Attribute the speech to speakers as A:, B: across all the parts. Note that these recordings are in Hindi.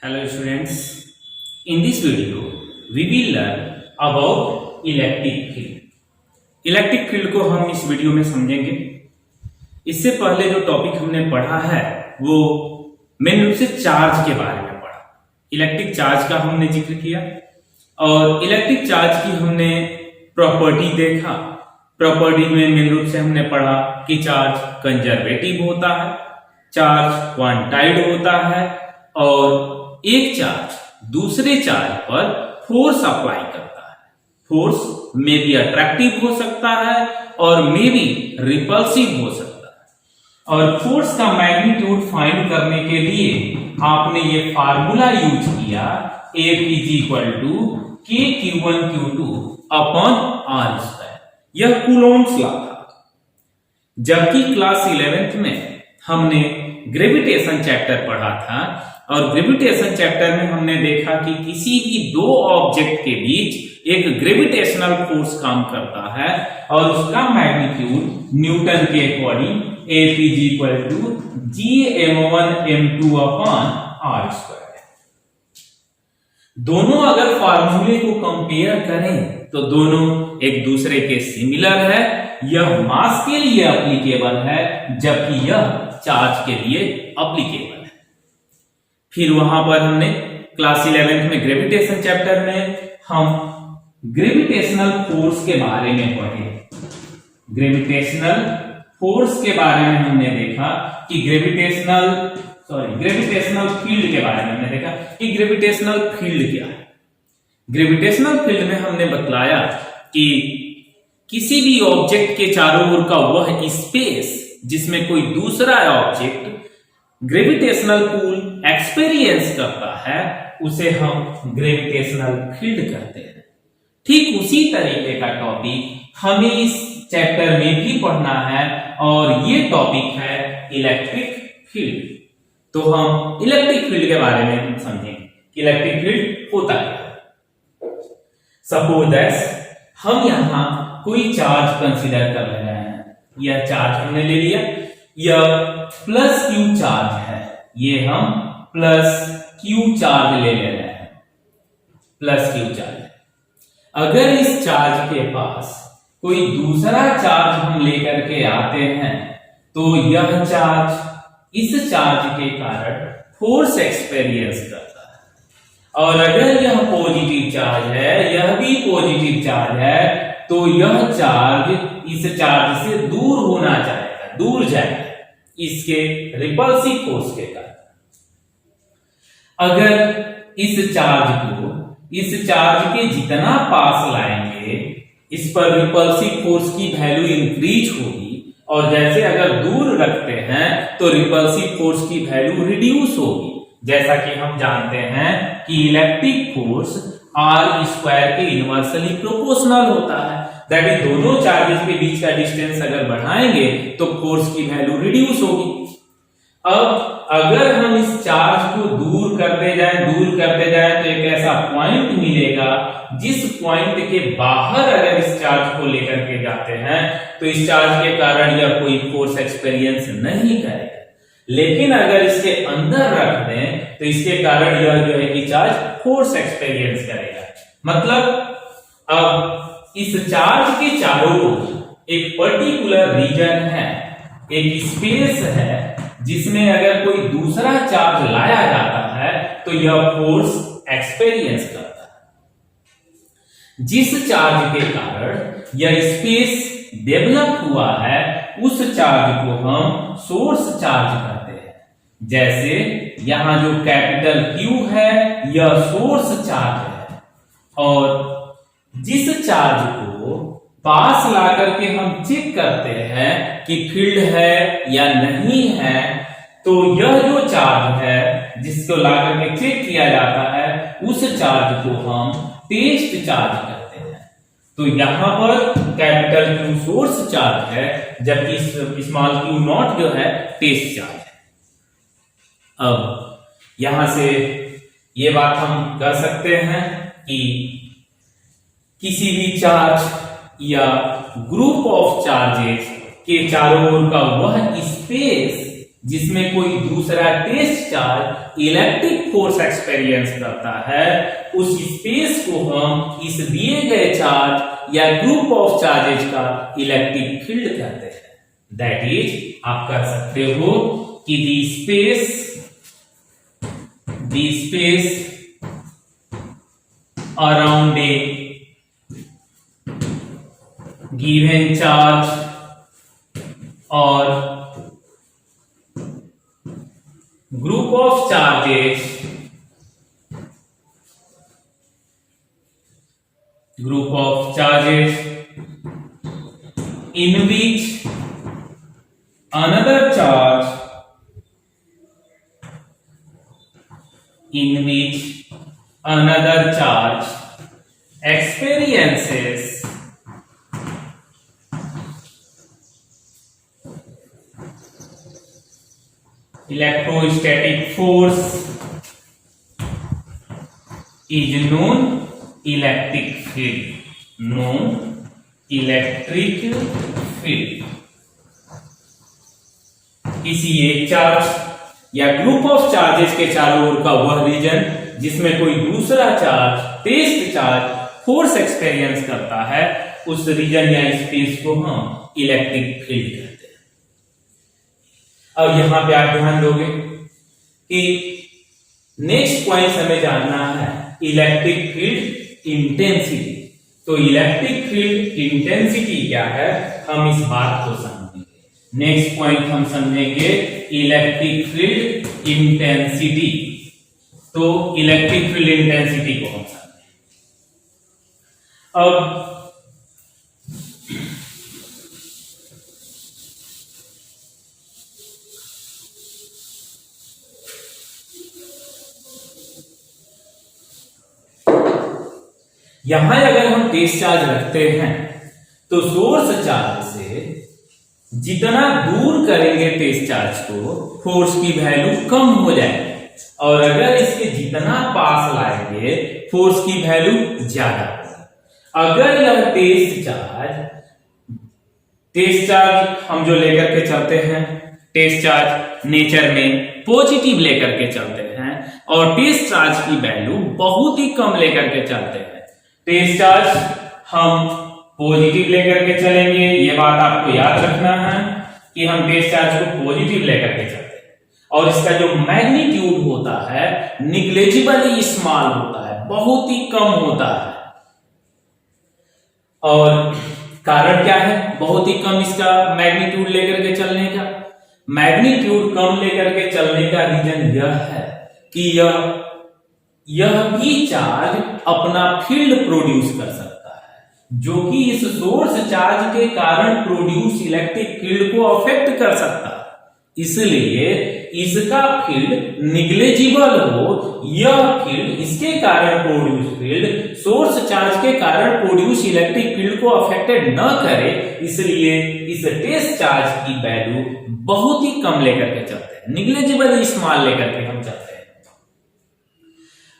A: Hello students, in this video we will learn about electric field. Electric field को हम इस वीडियो में समझेंगे। इससे पहले जो टॉपिक हमने पढ़ा है वो मेन रूप से चार्ज के बारे में पढ़ा। इलेक्ट्रिक चार्ज का हमने जिक्र किया और इलेक्ट्रिक चार्ज की हमने प्रॉपर्टी देखा। प्रॉपर्टी में मेन रूप से हमने पढ़ा कि चार्ज कंजर्वेटिव होता है, चार्ज क्वांटाइड होता है और एक चार्ज दूसरे चार्ज पर फोर्स अप्लाई करता है। फोर्स में भी अट्रैक्टिव हो सकता है और में भी रिपल्सिव हो सकता है। और फोर्स का मैग्नीट्यूड फाइंड करने के लिए आपने ये फार्मूला यूज किया, F इज इक्वल टू के Q1 Q2 upon R square. यह कूलॉम्स लॉ था। जबकि क्लास 11th में हमने ग्रेविटेशन चैप्टर पढ़ा था और ग्रेविटेशन चैप्टर में हमने देखा कि किसी भी दो ऑब्जेक्ट के बीच एक ग्रेविटेशनल फोर्स काम करता है और उसका मैग्नीट्यूड न्यूटन के according F is equal to Gm1 m2 upon R square. दोनों अगर फार्मूले को कंपेयर करें तो दोनों एक दूसरे के सिमिलर है। यह मास के लिए एप्लीकेबल है जबकि यह चार्ज के लिए एप्लीकेबल है। फिर वहां पर हमने क्लास 11th में ग्रेविटेशन चैप्टर में हम ग्रेविटेशनल फोर्स के बारे में पढ़े। ग्रेविटेशनल फोर्स के बारे में हमने देखा कि ग्रेविटेशनल फील्ड के बारे में हमने देखा कि ग्रेविटेशनल फील्ड क्या है। ग्रेविटेशनल फील्ड में हमने बतलाया कि किसी भी ऑब्जेक्ट के चारों ओर का वह स्पेस जिसमें कोई दूसरा ऑब्जेक्ट ग्रेविटेशनल पुल एक्सपीरियंस करता है उसे हम ग्रेविटेशनल फील्ड कहते हैं। ठीक उसी तरीके का टॉपिक हमें इस चैप्टर में भी पढ़ना है और ये टॉपिक है इलेक्ट्रिक फील्ड। तो हम इलेक्ट्रिक फील्ड के बारे में समझेंगे कि इलेक्ट्रिक फील्ड होता क्या है। सपोज दैट हम यहां कोई चार्ज कंसीडर कर रहे हैं। यह चार्ज हमने ले लिया, यह प्लस क्यू चार्ज है। ये हम प्लस क्यू चार्ज ले रहे हैं, प्लस क्यू चार्ज। अगर इस चार्ज के पास कोई दूसरा चार्ज हम लेकर के आते हैं तो यह चार्ज इस चार्ज के कारण फोर्स एक्सपीरियंस करता है। और अगर यह पॉजिटिव चार्ज है, यह भी पॉजिटिव चार्ज है, तो यह चार्ज इस चार्ज से दूर होना चाहेगा, दूर जाएगा इसके रिपल्सिव फोर्स के कारण। अगर इस चार्ज के जितना पास लाएंगे इस पर रिपल्सिव फोर्स की वैल्यू इंक्रीज होगी और जैसे अगर दूर रखते हैं तो रिपल्सिव फोर्स की वैल्यू रिड्यूस होगी। जैसा कि हम जानते हैं कि इलेक्ट्रिक फोर्स R स्क्वायर के इनवर्सली प्रोपोर्शनल होता है। दैट इज दोनों चार्जेस के बीच का डिस्टेंस अगर बढ़ाएंगे तो फोर्स की वैल्यू रिड्यूस होगी। अब अगर हम इस चार्ज को दूर करते जाएं तो एक ऐसा पॉइंट मिलेगा जिस पॉइंट के बाहर अगर इस चार्ज को लेकर के जाते हैं तो इस चार्ज के कारण यह कोई फोर्स एक्सपीरियंस नहीं करेगा। लेकिन अगर इसके अंदर रख दें तो इसके कारण यह जो है कि चार्ज फोर्स एक्सपीरियंस करेगा। मतलब अब इस चार्ज के चारों ओर एक पर्टिकुलर रीजन है, एक स्पेस है जिसमें अगर कोई दूसरा चार्ज लाया जाता है तो यह फोर्स एक्सपीरियंस करता है। जिस चार्ज के कारण यह स्पेस डेवलप हुआ है उस चार्ज को हम सोर्स चार्ज कहते हैं। जैसे यहां जो कैपिटल Q है यह सोर्स चार्ज है और जिस चार्ज को पास ला करके हम चेक करते हैं कि फील्ड है या नहीं है, तो यह जो चार्ज है जिसको ला करके चेक किया जाता है उस चार्ज को हम टेस्ट चार्ज कहते हैं। तो यहां पर कैपिटल Q सोर्स चार्ज है जबकि स्मॉल q नॉट जो है टेस्ट चार्ज है। अब यहां से ये बात हम कर सकते हैं कि किसी भी चार्ज या ग्रुप ऑफ चार्जेस के चारों ओर का वह स्पेस जिसमें कोई दूसरा test charge electric force experience करता है, उस स्पेस को हम इस दिए गए चार्ज या ग्रुप ऑफ चार्जेज का इलेक्ट्रिक फील्ड कहते हैं। दैट इज आप कह सकते हो कि the space around a given charge और group of charges in which another charge experiences electrostatic force is known electric field। किसी एक चार्ज या ग्रुप ऑफ चार्जेस के चारों ओर का वह रीजन जिसमें कोई दूसरा charge test charge force experience करता है, उस रीजन या स्पेस को हम इलेक्ट्रिक फील्ड कहते हैं। अब यहां पे आप ध्यान दोगे कि नेक्स्ट पॉइंट हमें जानना है इलेक्ट्रिक फील्ड इंटेंसिटी। तो इलेक्ट्रिक फील्ड इंटेंसिटी क्या है, हम इस बात को समझेंगे। नेक्स्ट पॉइंट हम समझेंगे इलेक्ट्रिक फील्ड इंटेंसिटी। तो इलेक्ट्रिक फील्ड इंटेंसिटी को हम समझेंगे। अब यहां अगर हम टेस्ट चार्ज रखते हैं तो सोर्स चार्ज से जितना दूर करेंगे टेस्ट चार्ज को, फोर्स की वैल्यू कम हो जाएगी, और अगर इसके जितना पास लाएंगे फोर्स की वैल्यू ज्यादा होगी। अगर यह टेस्ट चार्ज हम जो लेकर के चलते हैं, टेस्ट चार्ज नेचर में पॉजिटिव लेकर के चलते हैं और टेस्ट चार्ज की वैल्यू बहुत ही कम लेकर के चलते हैं। टेस्ट चार्ज हम पॉजिटिव लेकर के चलेंगे, ये बात आपको याद रखना है कि हम टेस्ट चार्ज को पॉजिटिव लेकर के चलते हैं, और इसका जो मैग्नीट्यूड होता है निग्लेजिबली स्मॉल होता है, बहुत ही कम होता है। और कारण क्या है बहुत ही कम इसका मैग्नीट्यूड लेकर के चलने का? मैग्नीट्यूड कम लेकर के चलने का रीजन यह है कि यह भी चार्ज अपना फील्ड प्रोड्यूस कर सकता है, जो कि इस सोर्स चार्ज के कारण प्रोड्यूस इलेक्ट्रिक फील्ड को अफेक्ट कर सकता है। इसलिए इसका फील्ड निग्लेजिबल हो, यह फील्ड इसके कारण प्रोड्यूस फील्ड सोर्स चार्ज के कारण प्रोड्यूस इलेक्ट्रिक फील्ड को अफेक्टेड न करे, इसलिए इस टेस्ट चार्ज की वैल्यू बहुत ही कम लेकर के चलते हैं, निग्लेजिबल स्मॉल लेकर के हम चलते हैं।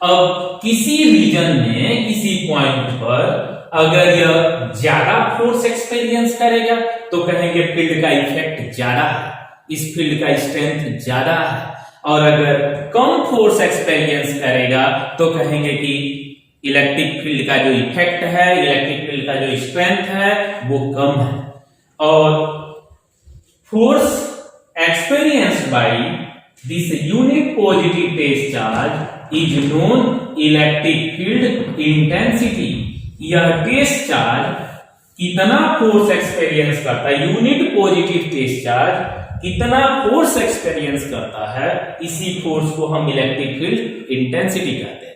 A: अब किसी रीजन में किसी पॉइंट पर अगर यह ज्यादा फोर्स एक्सपीरियंस करेगा तो कहेंगे फील्ड का इफेक्ट ज्यादा है, इस फील्ड का स्ट्रेंथ ज्यादा है, और अगर कम फोर्स एक्सपीरियंस करेगा तो कहेंगे कि इलेक्ट्रिक फील्ड का जो इफेक्ट है, इलेक्ट्रिक फील्ड का जो स्ट्रेंथ है वो कम है। और force experienced by this unit positive test charge is known electric field intensity. यह टेस्ट चार्ज कितना फोर्स एक्सपीरियंस करता है, यूनिट पॉजिटिव टेस्ट चार्ज कितना फोर्स एक्सपीरियंस करता है, इसी फोर्स को हम इलेक्ट्रिक फील्ड इंटेंसिटी कहते हैं।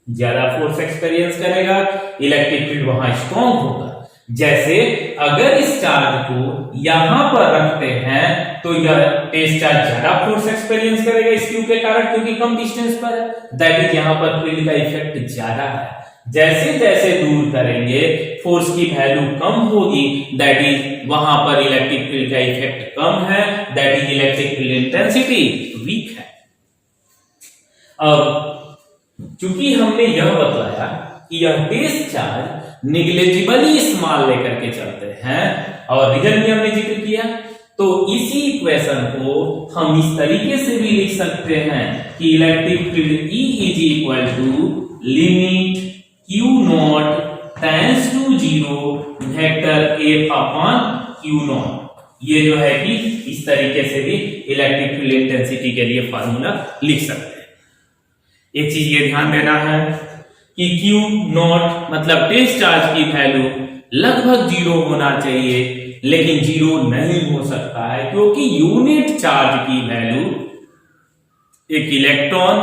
A: ज्यादा फोर्स एक्सपीरियंस करेगा इलेक्ट्रिक फील्ड वहां स्ट्रॉन्ग होगा। जैसे अगर इस चार्ज को यहां पर रखते हैं तो यह टेस्ट चार्ज ज्यादा फोर्स एक्सपीरियंस करेगा इस क्यू के कारण, क्योंकि कम डिस्टेंस पर है, दैट इज यहां पर फील्ड का इफेक्ट ज्यादा है। जैसे जैसे दूर करेंगे फोर्स की वैल्यू कम होगी, दैट इज वहां पर इलेक्ट्रिक फील्ड का इफेक्ट कम है, that is electric field intensity weak है। अब चूंकि हमने यह बताया कि यह टेस्ट चार्ज निग्लेजिबली स्मॉल लेकर के चलते हैं और रीजन भी हमने जिक्र किया, तो इसी इक्वेशन को हम इस तरीके से भी लिख सकते हैं कि electric field E is equal to limit Q naught tends to 0 vector F upon Q naught. ये जो है कि इस तरीके से भी इलेक्ट्रिक फील्ड इंटेंसिटी के लिए फार्मूला लिख सकते हैं। एक चीज ये ध्यान देना है कि Q नॉट मतलब टेस्ट चार्ज की वैल्यू लगभग 0 होना चाहिए, लेकिन 0 नहीं हो सकता है क्योंकि यूनिट चार्ज की वैल्यू एक इलेक्ट्रॉन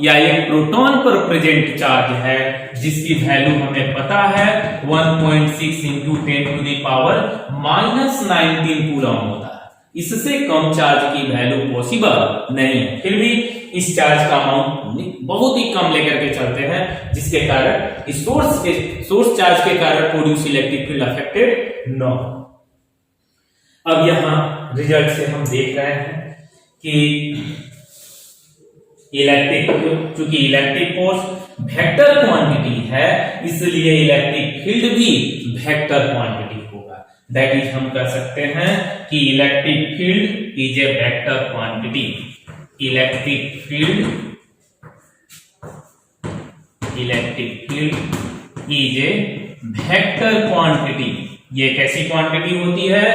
A: या एक प्रोटॉन पर प्रेजेंट चार्ज है जिसकी वैल्यू हमें पता है 1.6 into 10 to the power -19 coulomb होता है। इससे कम चार्ज की वैल्यू पॉसिबल नहीं है। फिर भी इस चार्ज का अमाउंट बहुत ही कम लेकर के चलते हैं, जिसके कारण सोर्स चार्ज के कारण प्रोड्यूस इलेक्ट्रिक फील्ड अफेक्टेड न हो। अब यहां रिजल्ट से हम देख रहे हैं कि चूंकि इलेक्ट्रिक फोर्स वेक्टर क्वांटिटी है, इसलिए इलेक्ट्रिक फील्ड भी वेक्टर क्वांटिटी होगा। दैट इज हम कह सकते हैं कि electric field is a vector quantity. Electric field is a vector quantity. ये कैसी क्वांटिटी होती है?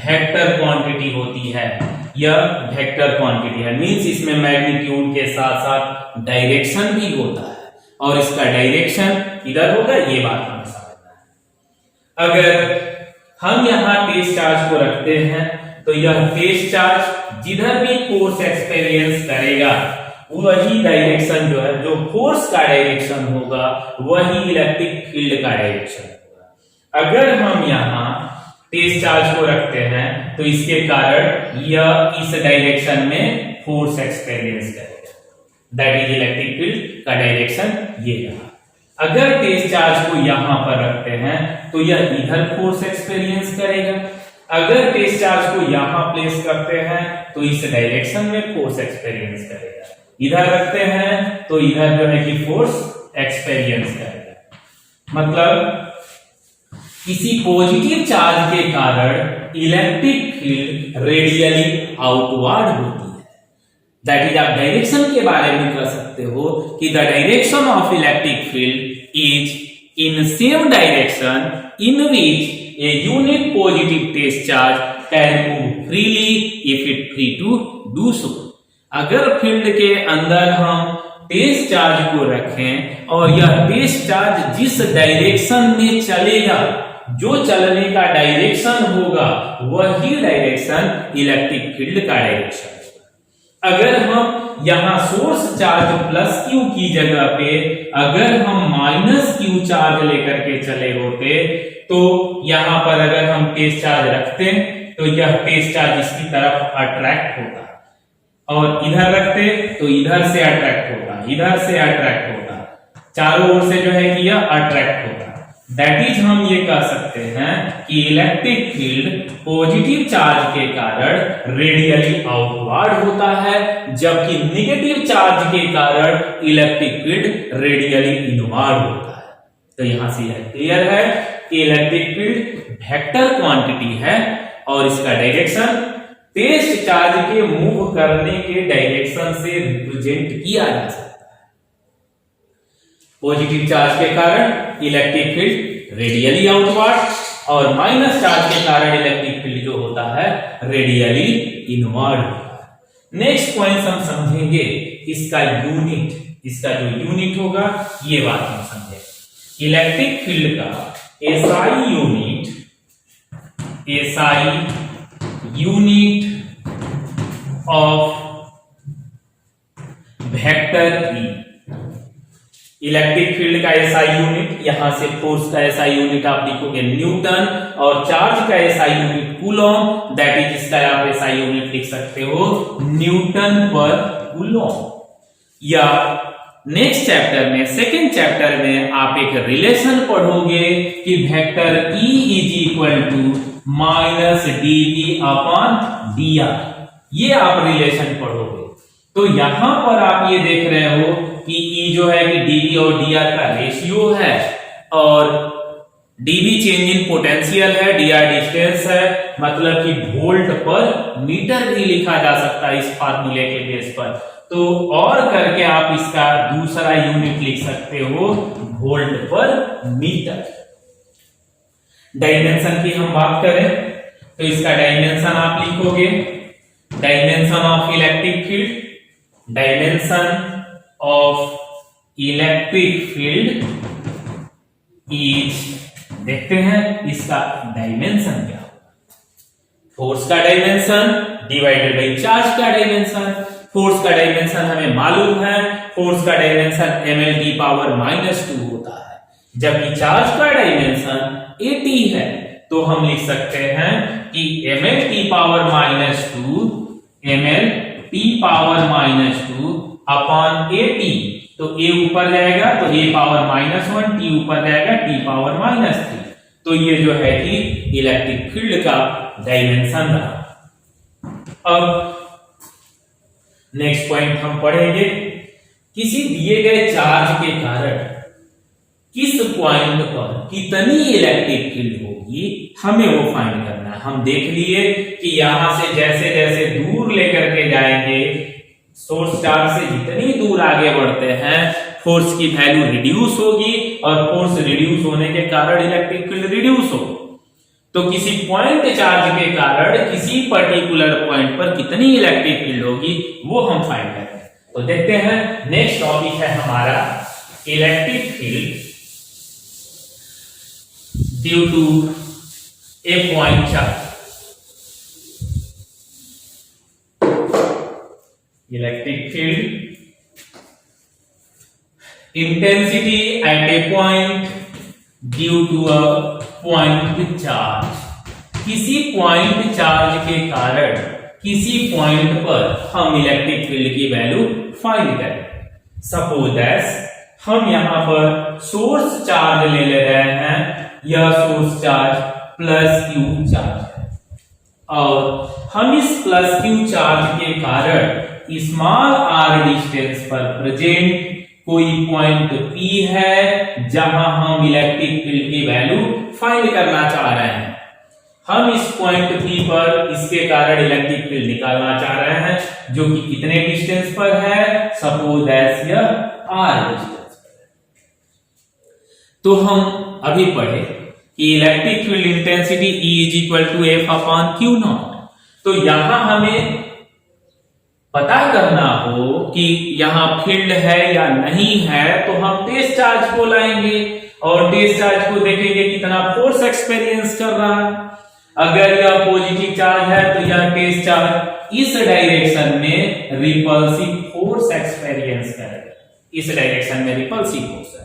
A: वेक्टर क्वांटिटी होती है। यह वेक्टर क्वांटिटी है, मींस इसमें मैग्नीट्यूड के साथ साथ डायरेक्शन भी होता है, और इसका डायरेक्शन इधर होगा, ये बात हमें समझना है। अगर हम यहां टेस्ट चार्ज को रखते हैं तो यह टेस्ट चार्ज जिधर भी फोर्स एक्सपीरियंस करेगा वही डायरेक्शन जो है, जो फोर्स का डायरेक्शन होगा वही इलेक्ट्रिक फील्ड का डायरेक्शन होगा। अगर हम यहां टेस्ट चार्ज को रखते हैं तो इसके कारण यह इस डायरेक्शन में फोर्स एक्सपीरियंस करेगा। दैट इज इलेक्ट्रिक फील्ड का डायरेक्शन ये रहा। अगर टेस्ट चार्ज को यहां पर रखते हैं तो यह इधर फोर्स एक्सपीरियंस करेगा। अगर टेस्ट चार्ज को यहां प्लेस करते हैं तो इस डायरेक्शन में फोर्स एक्सपीरियंस करेगा। इधर रखते हैं तो इधर जो है कि फोर्स एक्सपीरियंस करेगा। मतलब किसी पॉजिटिव चार्ज के कारण इलेक्ट्रिक फील्ड रेडियली आउटवर्ड होती है। दैट इज आप डायरेक्शन के बारे में कह सकते हो कि the direction of electric field is in same direction in which a unit positive test charge can move freely if it free to do so. अगर फील्ड के अंदर हम टेस्ट चार्ज को रखें और यह टेस्ट चार्ज जिस डायरेक्शन में चलेगा, जो चलने का डायरेक्शन होगा वही डायरेक्शन इलेक्ट्रिक फील्ड का डायरेक्शन होगा। अगर हम यहां सोर्स चार्ज प्लस क्यू की जगह पे अगर हम माइनस क्यू चार्ज लेकर के चले होते तो यहां पर अगर हम टेस्ट चार्ज रखते तो यह टेस्ट चार्ज इसकी तरफ अट्रैक्ट होता, और इधर रखते तो इधर से अट्रैक्ट होता, इधर से अट्रैक्ट होता, चारों ओर से जो है कि यह अट्रैक्ट होता। दैट इज हम ये कह सकते हैं कि इलेक्ट्रिक फील्ड पॉजिटिव चार्ज के कारण रेडियली आउटवर्ड होता है, जबकि नेगेटिव चार्ज के कारण इलेक्ट्रिक फील्ड रेडियली इनवर्ड होता है। तो यहां से यह क्लियर है कि इलेक्ट्रिक फील्ड वेक्टर क्वांटिटी है और इसका डायरेक्शन टेस्ट चार्ज के मूव करने के डायरेक्शन से रिप्रेजेंट किया जा सकता है। पॉजिटिव चार्ज के कारण इलेक्ट्रिक फील्ड रेडियली आउटवर्ड और माइनस चार्ज के कारण इलेक्ट्रिक फील्ड जो होता है रेडियली इनवर्ड होता है। नेक्स्ट पॉइंट हम समझेंगे इसका जो यूनिट होगा, ये बात हम समझेंगे। इलेक्ट्रिक फील्ड का SI unit of vector E. Electric field का एसआई यूनिट, यहां से फोर्स का एसआई यूनिट आप लिखोगे न्यूटन और चार्ज का SI unit Coulomb. That is इसका आप एसआई यूनिट लिख सकते हो न्यूटन पर कूलॉम। या नेक्स्ट चैप्टर में, सेकेंड चैप्टर में आप एक रिलेशन पढ़ोगे कि vector E is equal to minus dV upon dr। ये आप रिलेशन पढ़ोगे। तो यहां पर आप ये देख रहे हो कि E जो है कि dV और dr का रेशियो है, और dV चेंज इन पोटेंशियल है, dr डिस्टेंस है, मतलब कि वोल्ट पर मीटर भी लिखा जा सकता है इस फार्मूले के बेस पर। तो और करके आप इसका दूसरा यूनिट लिख सकते हो वोल्ट पर मीटर। डायमेंशन की हम बात करें तो इसका डायमेंशन आप लिखोगे dimension of electric field, dimension of electric field is, देखते हैं इसका डायमेंशन क्या होगा। फोर्स का डायमेंशन डिवाइडेड बाई चार्ज का डायमेंशन। फोर्स का डायमेंशन हमें मालूम है, फोर्स का डायमेंशन ml⁻² होता है, जबकि चार्ज का डायमेंशन at है। तो हम लिख सकते हैं कि ml⁻² अपॉन at, तो a ऊपर जाएगा तो a⁻⁻1, t ऊपर जाएगा t⁻⁻3। तो ये जो है कि इलेक्ट्रिक फील्ड का डायमेंशन रहा। अब नेक्स्ट पॉइंट हम पढ़ेंगे, किसी दिए गए चार्ज के कारण किस पॉइंट पर कितनी इलेक्ट्रिक फील्ड होगी, हमें वो फाइंड करना है। हम देख लिए कि यहां से जैसे जैसे दूर लेकर के जाएंगे, सोर्स चार्ज से जितनी दूर आगे बढ़ते हैं फोर्स की वैल्यू रिड्यूस होगी, और फोर्स रिड्यूस होने के कारण इलेक्ट्रिक फील्ड रिड्यूस होगी। तो किसी पॉइंट चार्ज के कारण किसी पर्टिकुलर पॉइंट पर कितनी इलेक्ट्रिक फील्ड होगी वो हम फाइंड करेंगे। तो देखते हैं, नेक्स्ट टॉपिक है हमारा electric field due to a point charge. Electric field intensity at a point due to a point charge। किसी पॉइंट चार्ज के कारण किसी पॉइंट पर हम इलेक्ट्रिक फील्ड की वैल्यू फाइंड करें। सपोज दैट हम यहां पर सोर्स चार्ज ले रहे हैं, यह सोर्स चार्ज +q चार्ज है, और हम इस +q चार्ज के कारण स्मॉल r डिस्टेंस पर प्रेजेंट कोई पॉइंट P है जहां हम इलेक्ट्रिक फील्ड की वैल्यू फाइंड करना चाह रहे हैं। हम इस पॉइंट P पर इसके कारण इलेक्ट्रिक फील्ड निकालना चाह रहे हैं, जो कि कितने डिस्टेंस पर है, सपोज दैट यह r डिस्टेंस पर है। तो हम अभी पढ़े कि electric field intensity E = F/Q0। तो यहां हमें पता करना हो कि यहां फील्ड है या नहीं है, तो हम टेस्ट चार्ज को लाएंगे और टेस्ट चार्ज को देखेंगे कितना फोर्स एक्सपीरियंस कर रहा है। अगर यह पॉजिटिव चार्ज है तो यह टेस्ट चार्ज इस डायरेक्शन में रिपल्सिव फोर्स एक्सपीरियंस करेगा, इस डायरेक्शन में रिपल्सिव फोर्स है।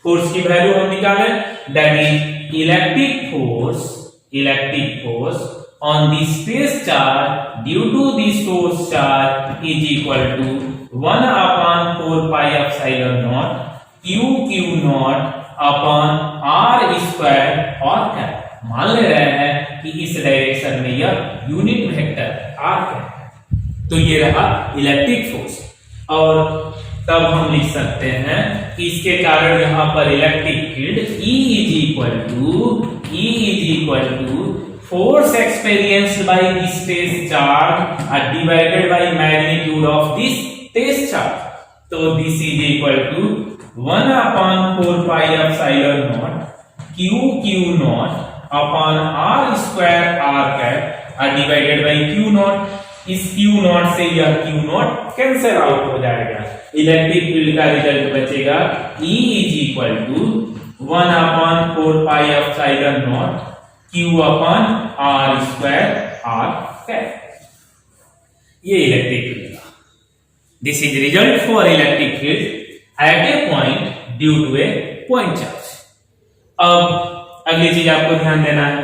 A: फोर्स की वैल्यू हम निकालें, that is electric force on the space charge due to the source charge is equal to 1/4πε0 q0 upon r square और क्या मान ले रहे हैं कि इस डायरेक्शन में यह यूनिट वेक्टर r है। तो ये रहा इलेक्ट्रिक फोर्स, और तब हम लिख सकते हैं कि इसके कारण यहां पर electric field E is equal to force experienced by this test charge divided by magnitude of this test charge। तो this is equal to 1/4πε0 q0 upon r square r cap divided by q0। इस q0 से यह q0 कैंसिल आउट हो जाएगा, इलेक्ट्रिक फील्ड का रिजल्ट बचेगा E is equal to 1/4πε0 q/r² r cap. ये इलेक्ट्रिक फील्ड का, this is result for electric field at a point due to a point charge. अब अगली चीज आपको ध्यान देना है,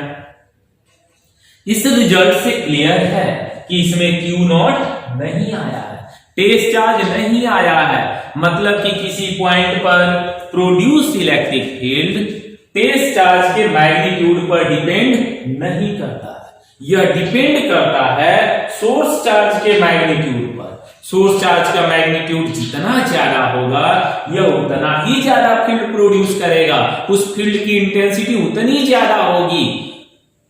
A: इस रिजल्ट से क्लियर है कि इसमें Q0 नहीं आया है, टेस्ट चार्ज नहीं आया है, मतलब कि किसी पॉइंट पर produce electric field test charge के मैग्नीट्यूड पर डिपेंड नहीं करता है, यह डिपेंड करता है सोर्स चार्ज के मैग्नीट्यूड पर। सोर्स चार्ज का मैग्नीट्यूड जितना ज्यादा होगा यह उतना ही ज्यादा फील्ड प्रोड्यूस करेगा, उस फील्ड की इंटेंसिटी उतनी ज्यादा होगी।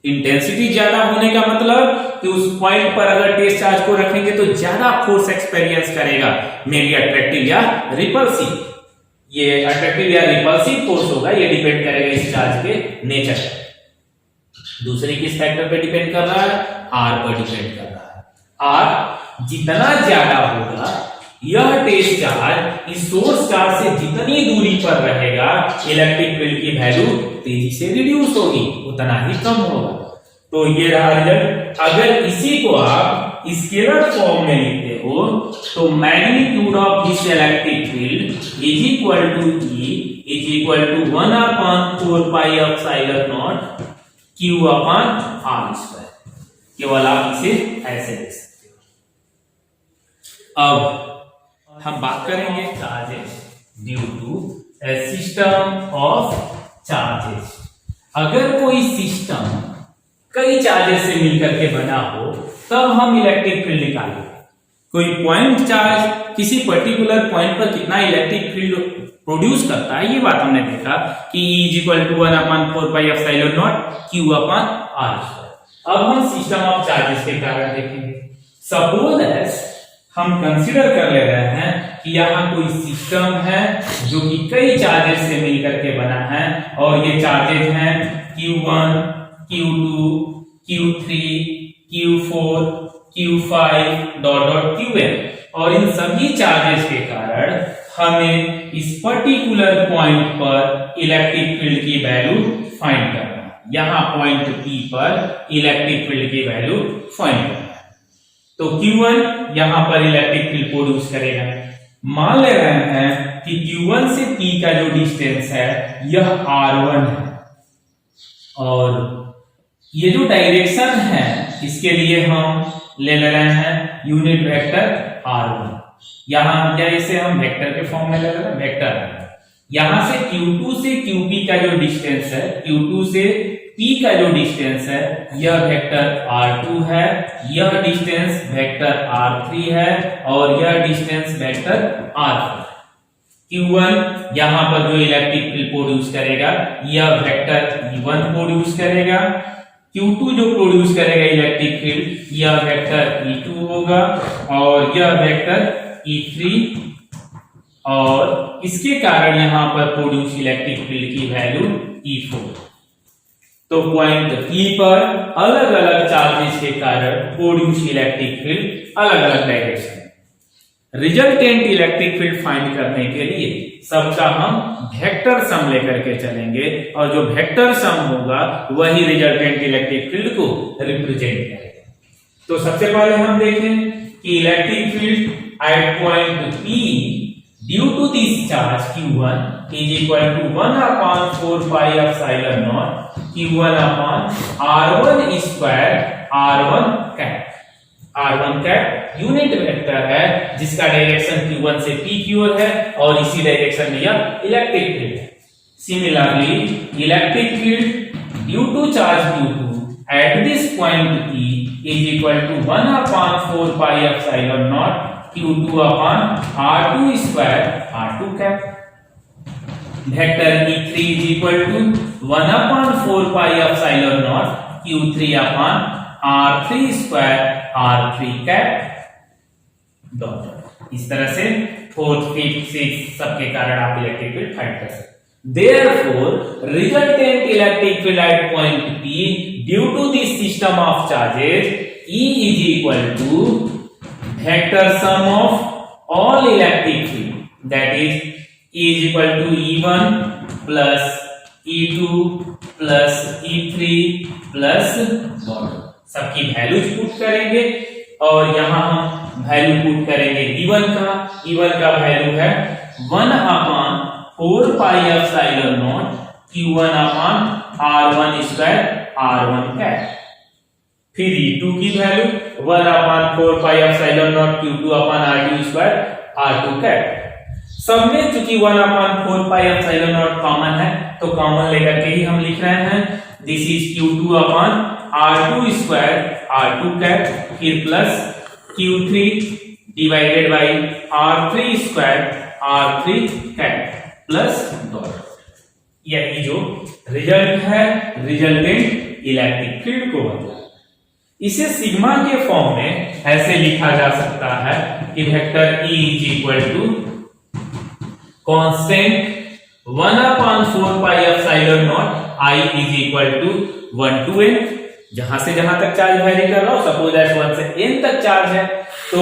A: इंटेंसिटी ज्यादा होने का मतलब कि उस पॉइंट पर अगर टेस्ट चार्ज को रखेंगे तो ज्यादा फोर्स एक्सपीरियंस करेगा, मे बी अट्रैक्टिव या रिपल्सिव। ये अट्रैक्टिव या रिपल्सिव फोर्स होगा, ये डिपेंड करेगा इस चार्ज के नेचर पर। दूसरे किस फैक्टर पे डिपेंड कर रहा है? आर पर डिपेंड कर रहा है। आर जितना ज्यादा होगा यह टेस्ट चार्ज इस सोर्स चार्ज से जितनी दूरी पर रहेगा इलेक्ट्रिक फील्ड की वैल्यू तेजी से रिड्यूस होगी, उतना ही कम होगा। तो ये रहा रिजल्ट। अगर इसी को आप स्केलर फॉर्म में लिखते हो तो magnitude of this electric field is equal to E is equal to 1/4 pi epsilon naught Q upon R square. केवल आप इसे ऐसे लिख सकते हो। अब हम बात करेंगे charges due to a system of charges. अगर कोई सिस्टम कई चार्जेस से मिलकर के बना हो तब हम इलेक्ट्रिक फील्ड निकालेंगे। कोई पॉइंट चार्ज किसी पर्टिकुलर पॉइंट पर कितना इलेक्ट्रिक फील्ड प्रोड्यूस करता है, ये बात हमने देखा कि E is equal to 1/4 pi epsilon naught Q upon R square. अब हम सिस्टम ऑफ चार्जेस के कारण देखेंगे। सपोज एज हम कंसीडर कर ले रहे हैं कि यहाँ कोई सिस्टम है जो कि कई चार्जेस से मिलकर के बना है और ये चार्जेस हैं Q1, Q2, Q3, Q4, Q5 dot dot Qn। और इन सभी चार्जेस के कारण हमें इस पर्टिकुलर पॉइंट पर इलेक्ट्रिक फील्ड की वैल्यू फाइंड करना है। यहाँ पॉइंट P पर इलेक्ट्रिक फील्ड की वैल्यू फाइंड करना है। तो Q1 यहां पर इलेक्ट्रिक फील्ड प्रोड्यूस करेगा। मान ले रहे हैं कि Q1 से P का जो डिस्टेंस है यह R1 है और ये जो डायरेक्शन है इसके लिए हम ले रहे हैं यूनिट वेक्टर R1। यहां क्या इसे हम वेक्टर के फॉर्म में ले रहे हैं, वेक्टर। यहां से Q2 से QP का जो डिस्टेंस है, Q2 से P का जो डिस्टेंस है यह वेक्टर R2 है, यह डिस्टेंस वेक्टर R3 है और यह डिस्टेंस वेक्टर R4। Q1 यहां पर जो इलेक्ट्रिक फील्ड प्रोड्यूस करेगा यह वेक्टर E1 प्रोड्यूस करेगा। Q2 जो प्रोड्यूस करेगा इलेक्ट्रिक फील्ड यह वेक्टर E2 होगा और यह वेक्टर E3 और इसके कारण यहां पर प्रोड्यूस इलेक्ट्रिक फील्ड की वैल्यू E4। तो पॉइंट P पर अलग अलग चार्जेस के कारण प्रोड्यूस इलेक्ट्रिक फील्ड अलग अलग direction. Resultant electric field find करने के लिए सबका हम वेक्टर सम लेकर के चलेंगे और जो वेक्टर सम होगा वही रिजल्टेंट इलेक्ट्रिक फील्ड को रिप्रेजेंट करेगा। तो सबसे पहले हम देखें कि electric field at point P due to this charge Q1 is equal to 1/4 pi epsilon naught Q1 upon R1 square R1 cap. R1 cap unit vector है जिसका डायरेक्शन Q1 से P की ओर है और इसी डायरेक्शन में यह इलेक्ट्रिक फील्ड है। Similarly electric field due to charge Q2 at this point P is equal to 1/4 pi epsilon naught Q2 upon R2 square R2 cap. Vector E3 is equal to 1/4 pi epsilon naught Q3 upon R3 square R3 cap dot. इस तरह से 4th 5th 6th सबके कारण आप इलेक्ट्रिक फील्ड फाइंड कर सकते हैं। Therefore, resultant electric field at point P due to this system of charges E is equal to vector sum of all electric field, that is E is equal to E1 plus E2 plus E3 plus dot। सबकी वैल्यूज पुट करेंगे और यहां हम वैल्यू पुट करेंगे E1 का वैल्यू है 1/4 pi epsilon naught Q1 upon R1 square R1 cap. फिर E2 की value 1/4 pi epsilon naught Q2 upon R2 square R2 cap. सब में चूंकि 1/4 पाई एप्सिलॉन नॉट कॉमन है तो कॉमन लेकर के ही हम लिख रहे हैं this is Q2 upon R2 square R2 cap, फिर plus Q3 divided by R3 square R3 cap plus dot. यही जो रिजल्ट है रिजल्टेंट इलेक्ट्रिक फील्ड को बदला। इसे सिग्मा के फॉर्म में ऐसे लिखा जा सकता है कि vector E is equal to constant 1/4 pi epsilon naught I is equal to 1 to n। जहां से जहां तक चार्ज वेरी कर रहा हूं, सपोज दैट 1 से n तक चार्ज है, तो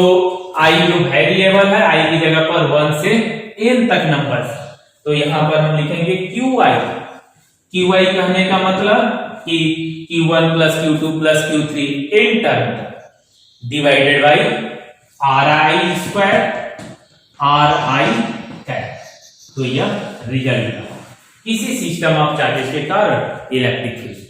A: I जो वेरिएबल है I की जगह पर 1 से n तक नंबर्स, तो यहां पर हम लिखेंगे QI कहने का मतलब कि Q1 plus Q2 plus Q3 n term divided by RI square RI cap. तो यह रिजल्ट है किसी सिस्टम ऑफ चार्जेस के कारण इलेक्ट्रिक फील्ड।